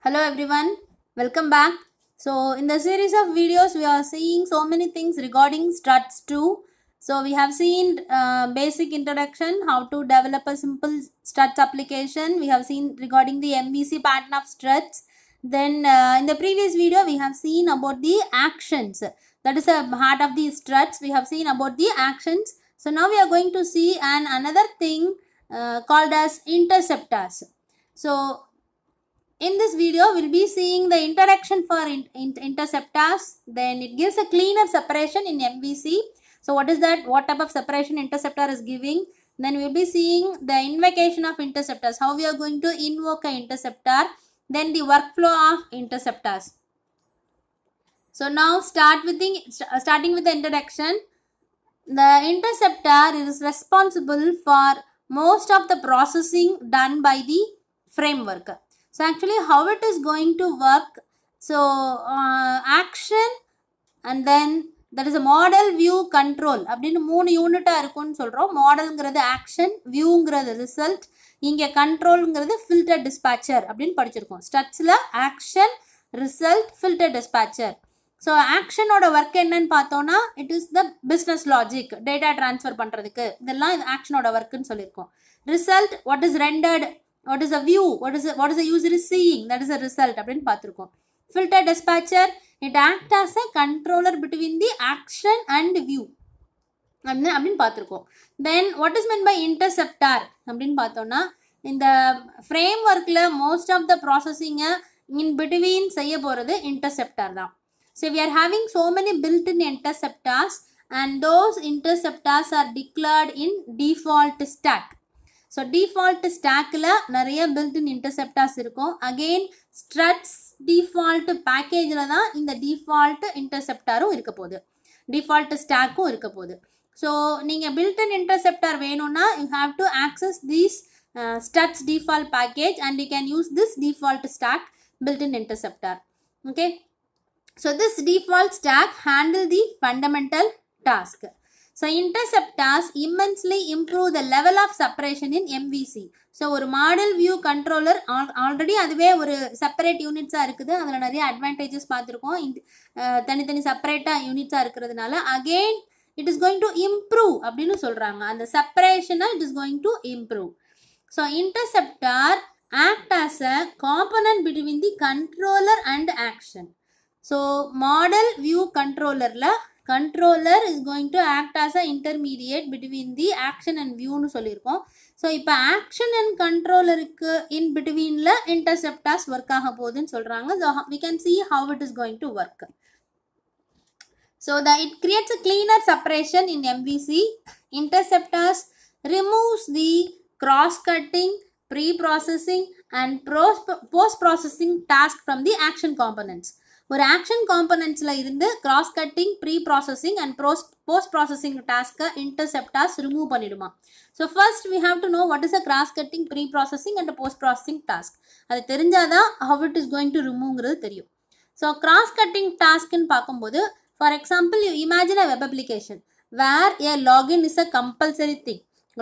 Hello everyone, welcome back. So in the series of videos we are seeing so many things regarding struts 2. So we have seen basic introduction, how to develop a simple struts application. We have seen regarding the MVC pattern of struts. Then in the previous video we have seen about the actions. That is a heart of the struts. We have seen about the actions. So now we are going to see another thing called as interceptors. So in this video, we'll be seeing the introduction for interceptors. Then it gives a cleaner separation in MVC. So what is that? What type of separation interceptor is giving? Then we'll be seeing the invocation of interceptors. How we are going to invoke an interceptor. Then the workflow of interceptors. So now starting with the introduction. The interceptor is responsible for most of the processing done by the framework. So actually how it is going to work, so action and then there is a model, view, control. அப்படினு மூணு யூனிட்டா இருக்கும்னு சொல்றோம். மாடல்ங்கிறது action, viewங்கிறது result, இங்க controlங்கிறது filter dispatcher அப்படினு படிச்சிருக்கோம். ஸ்டட்ஸ்ல action, result, filter dispatcher. So action ஓட work என்னன்னு பார்த்தோம்னா it is the business logic, data transfer பண்றதுக்கு இதெல்லாம் action ஓட workன்னு சொல்லிருக்கோம். Result, what is rendered, what is a view, what is the user is seeing, that is a result அப்படினு பார்த்திருக்கோம். Filter dispatcher, it acts as a controller between the action and view அப்படினு பார்த்திருக்கோம். Then what is meant by interceptor அப்படினு பார்த்தோம்னா இந்த frameworkல most of the processing in between செய்ய போறது interceptor தான். So we are having so many built-in interceptors and those interceptors are declared in default stack. So default stackல நிறைய built-in interceptors இருக்கும். Again struts default packageல தான் இந்த default interceptorம் இருக்க போகுது. Default stackம் இருக்க போகுது. So நீங்க built-in interceptor வேணும்னா you have to access this struts default package and you can use this default stack built-in interceptor. Okay. So this default stack handle the fundamental task. So interceptors immensely improve the level of separation in MVC. So ஒரு model view controller already அதுவே ஒரு separate units இருக்குது. அதில் நிறைய advantages பார்த்திருக்கோம். தனித்தனி separate units இருக்கிறதுனால again it is going to improve அப்படின்னு சொல்றாங்க. அந்த separation it is going to improve. So interceptor act as a component between the controller and action. So model view controller is going to act as an intermediate between the action and view னு சொல்லிருக்கோம். So இப்போ action and controller in betweenல interceptors work ஆக போகுதுன்னு சொல்றாங்க. So we can see how it is going to work. So it creates a cleaner separation in MVC. Interceptors removes the cross-cutting, pre-processing and post-processing task from the action components. ஒரு action componentsல இருந்து cross cutting, pre-processing and post-processing task interceptors remove பண்ணிடுமா. So first we have to know what is a cross cutting, pre-processing and post-processing task. அது தெரிஞ்சாதான் how it is going to removeங்கிறது தெரியும். So cross cutting task ன்னு பார்க்கும்போது for example you imagine a web application where a login is a compulsory thing.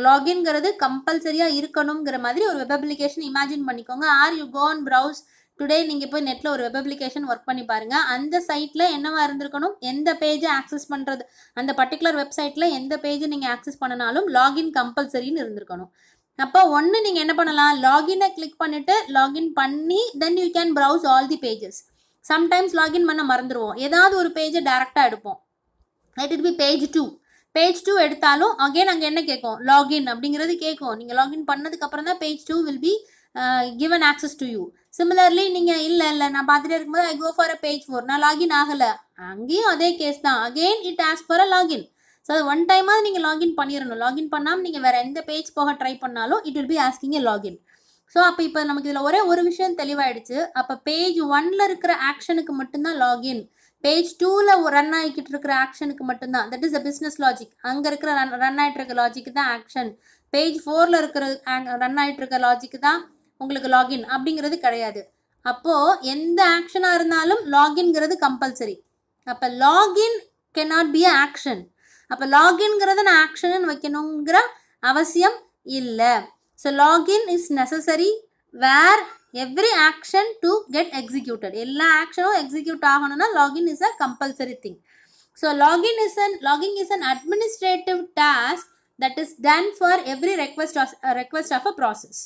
லாகின்ங்கிறது கம்பல்சரியா இருக்கணும்ங்கிற மாதிரி ஒரு web application imagine பண்ணிக்கோங்க. Are you go and browse today நீங்கள் போய் நெட்டில் ஒரு வெப் அப்ளிகேஷன் ஒர்க் பண்ணி பாருங்கள். அந்த சைட்டில் என்னவா இருந்திருக்கணும், எந்த பேஜை ஆக்சஸ் பண்ணுறது, அந்த பர்டிகுலர் வெப்சைட்டில் எந்த பேஜை நீங்கள் ஆக்சஸ் பண்ணனாலும் லாகின் கம்பல்சரின்னு இருந்திருக்கணும். அப்போ ஒன்று நீங்கள் என்ன பண்ணலாம், லாகினை கிளிக் பண்ணிவிட்டு லாகின் பண்ணி then you can browse all the pages. Sometimes login பண்ண மறந்துடுவோம், ஏதாவது ஒரு பேஜை டேரெக்டாக எடுப்போம். It be page 2. பேஜ் 2 எடுத்தாலும் அகெயின் அங்கே என்ன கேட்கும், லாகின் அப்படிங்கிறது கேட்கும். நீங்கள் லாகின் பண்ணதுக்கு அப்புறம் தான் page 2 will be given access to you. Similarly நீங்கள் இல்லை நான் பார்த்துட்டே இருக்கும்போது I go for a page 4, நான் லாகின் ஆகலை, அங்கேயும் அதே கேஸ் தான். Again it ask for a login. So அது ஒன் டைமாக நீங்கள் லாகின் பண்ணிடணும். லாகின் பண்ணாமல் நீங்கள் வேறு எந்த பேஜ் போக ட்ரை பண்ணாலும் it will B asking A login. So அப்போ இப்போ நமக்கு இதில் ஒரே ஒரு விஷயம் தெளிவாயிடுச்சு. அப்போ பேஜ் 1ல் இருக்கிற ஆக்ஷனுக்கு மட்டும்தான் லாகின், பேஜ் 2ல் ரன் ஆகிக்கிட்டு இருக்கிற ஆக்ஷனுக்கு மட்டும்தான், that is a business logic, அங்கே இருக்கிற ரன் ஆகிட்டு இருக்க லாஜிக்கு தான் ஆக்ஷன். பேஜ் 4ல் இருக்கிற ரன் ஆகிட்டு இருக்க லாஜிக்கு தான் உங்களுக்கு லாகின் அப்படிங்கிறது கிடையாது. அப்போது எந்த ஆக்ஷனாக இருந்தாலும் லாகின்ங்கிறது கம்பல்சரி. அப்போ login cannot be an action. அப்போ லாகின்ங்கிறத நான் ஆக்ஷன்னு வைக்கணுங்கிற அவசியம் இல்லை. So login is necessary where every action to get executed. எல்லா ஆக்ஷனும் எக்ஸிக்யூட் ஆகணும்னா login is a compulsory thing. So logging is an administrative task that is done for every request of a process.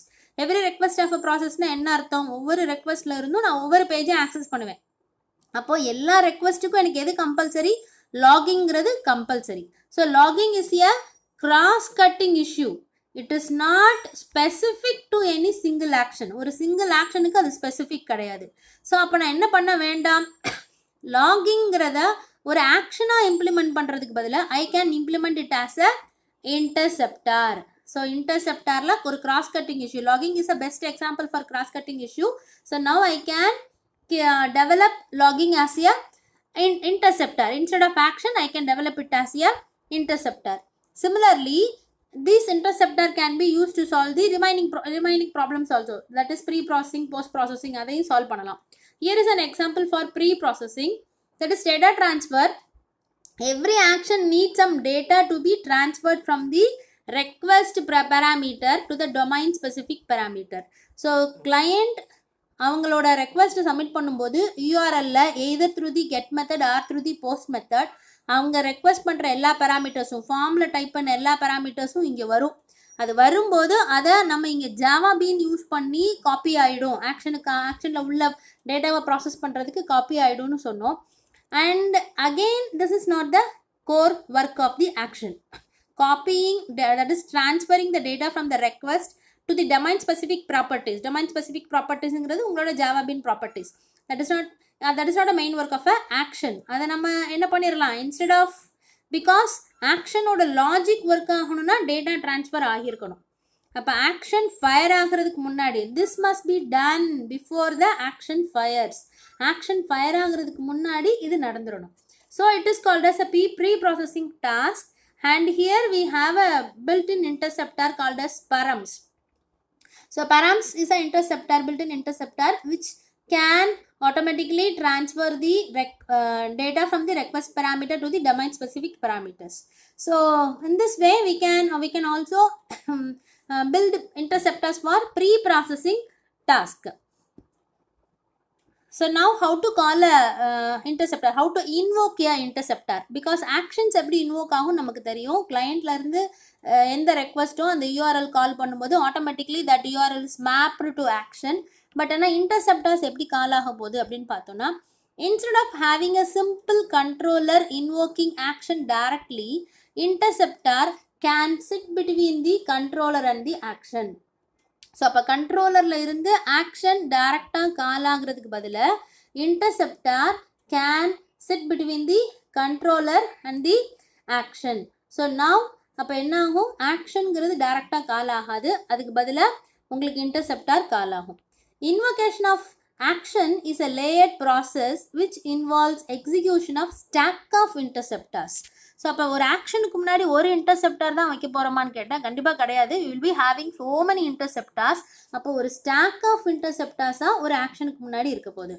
Every request of a process னா என்ன அர்த்தம்? ஒவ்வொரு ரெக்வெஸ்ட்ல இருந்தும் நான் ஒவ்வொரு பேஜை ஆக்சஸ் பண்ணுவேன். அப்போ எல்லா ரெக்வெஸ்ட்டுக்கும் எனக்கு எது கம்பல்சரி? லாகிங்கிறது compulsory. So logging is a cross cutting issue. It is not specific to any single action. ஒரு சிங்கிள் ஆக்ஷனுக்கு அது ஸ்பெசிஃபிக் கிடையாது. ஸோ அப்போ நான் என்ன பண்ண வேண்டாம்? லாகிங்கிறத ஒரு ஆக்ஷனாக இம்ப்ளிமெண்ட் பண்ணுறதுக்கு பதிலாக I can implement it as a interceptor. So இன்டர்செப்டாரில் ஒரு cross cutting issue. Logging is a best example for cross cutting issue. So now I can develop logging as a interceptor. Instead of action, I can develop it as a interceptor. Similarly, this interceptor can be used to solve the remaining problems also. That is pre-processing, post-processing. Aதையும் solve பண்ணலாம். Here is an example for pre-processing. That is data transfer. Every action needs some data to be transferred from the request parameter to the domain specific parameter. So, client அவங்களோட request submit பண்ணும்போது யூஆர்எல்ல either through the get method or through the post method அவங்க request பண்ணுற எல்லா பேராமீட்டர்ஸும் ஃபார்மில் type பண்ண எல்லா பேராமீட்டர்ஸும் இங்கே வரும். அது வரும்போது அதை நம்ம இங்கே ஜாவா பீன் யூஸ் பண்ணி காப்பி ஆகிடும். ஆக்ஷனில் உள்ள டேட்டாவை ப்ராசஸ் பண்ணுறதுக்கு காப்பி ஆகிடும்னு சொன்னோம். And again this is not the core work of the action. Copying, that is transferring the data from the request to the domain specific properties. Domain specific properties ங்கிறது உங்களோட Java Bean properties. That is not a main work of a action. அதை நம்ம என்ன பண்ணிடலாம்? Instead of, because action ஓட logic work ஆகணும்னா data transfer ஆகியிருக்கணும். அப்போ action fire ஆகிறதுக்கு முன்னாடி this must be done before the action fires. Action fire ஆகிறதுக்கு முன்னாடி இது நடந்துடணும். So it is called as a pre-processing task, and here we have a built-in interceptor called as params. So params is an interceptor, built-in interceptor, which can automatically transfer the data from the request parameter to the domain specific parameters. So in this way we can also build interceptors for pre-processing task. So now how to call a interceptor, how to invoke a interceptor, because actions எப்படி invoke ஆகும் நமக்கு தெரியும். கிளையண்ட்ல இருந்து எந்த ரெக்வஸ்ட்டோ அந்த URL கால் பண்ணும்போது automatically that URL is mapped to action. But ஆனால் interceptors எப்படி கால் ஆக போகுது அப்படின்னு பார்த்தோம்னா, instead of having a simple controller invoking action directly, interceptor can sit between the controller and the action. So அப்போ கண்ட்ரோலரில் இருந்து ஆக்ஷன் டைரக்டாக கால் ஆகிறதுக்கு பதிலாக interceptor can sit between the controller and the action. So now அப்போ என்ன ஆகும்? ஆக்ஷனுங்கிறது டைரக்டாக கால் ஆகாது, அதுக்கு பதிலாக உங்களுக்கு இன்டர்செப்டார் கால் ஆகும். Invocation of action is a layered process which involves execution of stack of interceptors. So அப்போ ஒரு ஆக்ஷனுக்கு முன்னாடி ஒரு இன்டர்செப்டார் தான் வைக்க போகிறோமான்னு கேட்டால் கண்டிப்பாக கிடையாது. You will be having so many interceptors. அப்போ ஒரு ஸ்டாக் ஆஃப் இன்டர்செப்டார்ஸாக ஒரு ஆக்ஷனுக்கு முன்னாடி இருக்க போகுது.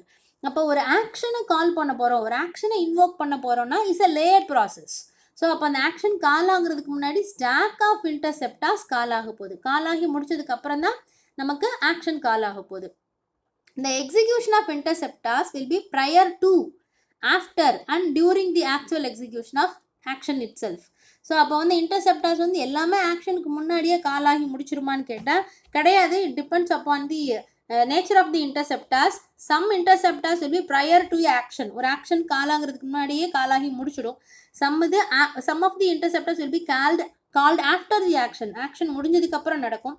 அப்போ ஒரு ஆக்ஷனை கால் பண்ண போகிறோம், ஒரு ஆக்ஷனை இன்வோக் பண்ண போகிறோம்னா is a layer process. So அப்போ அந்த ஆக்ஷன் கால் ஆகுறதுக்கு முன்னாடி ஸ்டாக் ஆஃப் இன்டர்செப்டார்ஸ் கால் ஆக போகுது. கால் ஆகி முடிச்சதுக்கு அப்புறம் தான் நமக்கு ஆக்ஷன் கால் ஆக போகுது. The execution of interceptors will be prior to, after and during the actual execution of action itself. So அப்போ வந்து இன்டர்செப்டார்ஸ் வந்து எல்லாமே ஆக்ஷனுக்கு முன்னாடியே கால் ஆகி முடிச்சிருமான்னு கேட்டால் கிடையாது. It depends upon the nature of the interceptors. Some interceptors will be prior to action. ஒரு ஆக்ஷன் கால் ஆகிறதுக்கு முன்னாடியே கால் ஆகி முடிச்சிடும். Some of the interceptors will be called after the action. Action முடிஞ்சதுக்கு அப்புறம் நடக்கும்.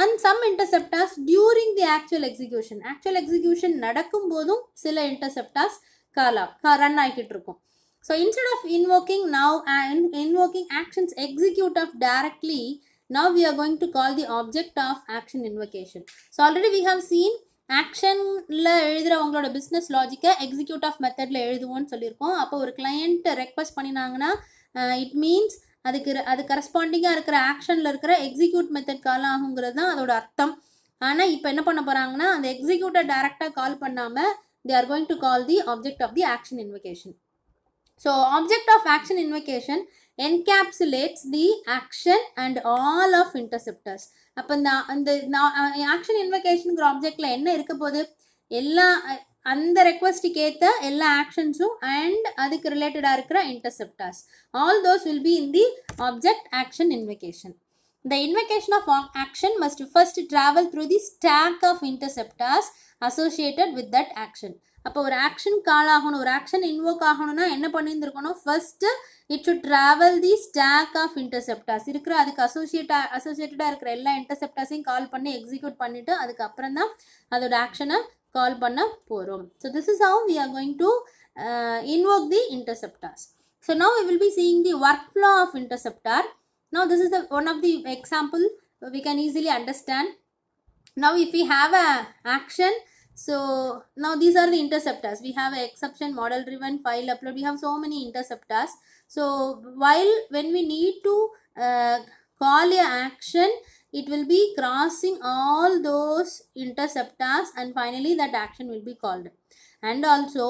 And some interceptors during the actual execution நடக்கும் போதும் சில interceptors ரன் ஆகிட்டு இருக்கும். So instead of invoking actions execute of directly, now we are going to call the object of action invocation. So already we have seen actionல எழுதுற உங்களோட business logic execute of methodல எழுதுவோம்னு சொல்லியிருக்கோம். அப்போ ஒரு client request பண்ணினாங்கன்னா it means அது கரஸ்பாண்டிங்காக இருக்கிற ஆக்ஷனில் இருக்கிற execute method கால் ஆகுங்கிறது தான் அதோட அர்த்தம். ஆனால் இப்போ என்ன பண்ண போகிறாங்கன்னா அந்த எக்ஸிக்யூட்டை டைரெக்டாக கால் பண்ணாமல் they are going to call the object of the action invocation. So object of action invocation encapsulates the action and all of interceptors. அப்போ அந்த ஆக்ஷன் இன்வொகேஷனுங்கிற ஆப்ஜெக்டில் என்ன இருக்க போகுது, எல்லா அந்த ரெக்வஸ்ட்டுக்கு ஏற்ற எல்லா ஆக்ஷன்ஸும் அண்ட் அதுக்கு ரிலேட்டடாக இருக்கிற interceptors, all those will be in the object action invocation. The invocation of action must first travel through the stack of interceptors associated with that action. அப்போ ஒரு ஆக்ஷன் கால் ஆகணும், ஒரு ஆக்ஷன் இன்வோக் ஆகணும்னா என்ன பண்ணியிருந்துருக்கணும், first it should travel the stack of interceptors இருக்கிற அதுக்கு அசோசியேட்டடாக இருக்கிற எல்லா இன்டர்செப்டார்ஸையும் கால் பண்ணி எக்ஸிக்யூட் பண்ணிவிட்டு அதுக்கப்புறம் தான் அதோட ஆக்ஷனை கால் பண்ண போகிறோம். So this is how we are going to invoke the interceptors. So now we will be seeing the workflow of interceptor. Now this is the one of the example we can easily understand. Now if we have a action, so now these are the interceptors. We have a exception, model driven, file upload. We have so many interceptors. So when we need to call a action, it will be crossing all those interceptors and finally that action will be called. And also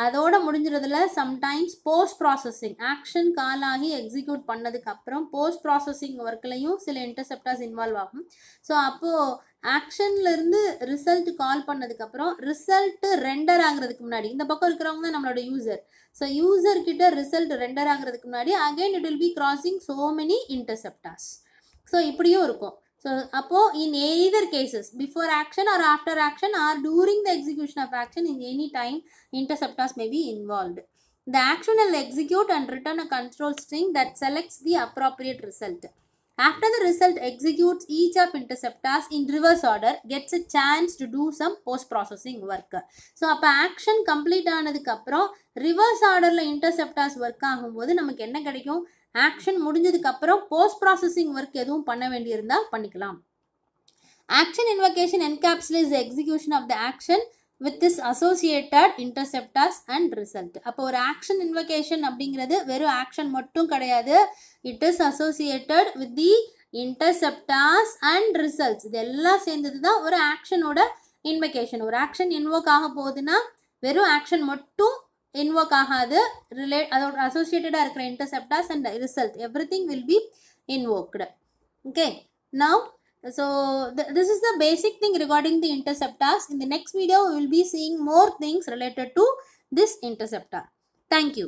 அதோட முடிஞ்சிறதுல sometimes post processing, action கால் ஆகி execute பண்ணதுக்கு அப்புறம் post processing ஒர்க்லையும் சில இன்டர்செப்டார்ஸ் involve ஆகும். So அப்போது ஆக்ஷன்லேருந்து result கால் பண்ணதுக்கப்புறம் result render ஆகிறதுக்கு முன்னாடி இந்த பக்கம் இருக்கிறவங்க தான் நம்மளோட யூசர். ஸோ யூசர்கிட்ட ரிசல்ட் ரெண்டர் ஆகிறதுக்கு முன்னாடி again it will be crossing so many interceptors. So இப்படியும் இருக்கும். So, in either cases, before action or after action or during the execution of action, in any time, interceptors may be involved. The action will execute and return a control string that selects the appropriate result. After the result executes, each of interceptors in reverse order gets a chance to do some post-processing work. So, அப்போ action complete ஆனதுக்கு அப்புறம் reverse orderல interceptors work ஆகும்போது நமக்கு என்ன கிடைக்கும், action முடிஞ்சதுக்கு அப்புறம் post processing work எதுவும் பண்ண வேண்டியிருந்தால் பண்ணிக்கலாம். Action invocation encapsulates the execution of the action with this associated interceptors and result. அப்போ ஒரு ஆக்ஷன் இன்வொகேஷன் அப்படிங்கிறது வெறும் ஆக்ஷன் மட்டும் கிடையாது, it is associated with the interceptors and results. இது எல்லாம் சேர்ந்தது தான் ஒரு ஆக்ஷனோட இன்வொகேஷன். ஒரு ஆக்ஷன் இன்வோக் ஆக போகுதுன்னா வெறும் ஆக்ஷன் மட்டும் invoke ஆகாது, அதோட அசோசியேட்டடாக இருக்கிற interceptors and result everything will be invoked. Okay, now so this is the basic thing regarding the interceptors. In the next video we will be seeing more things related to this interceptor. Thank you.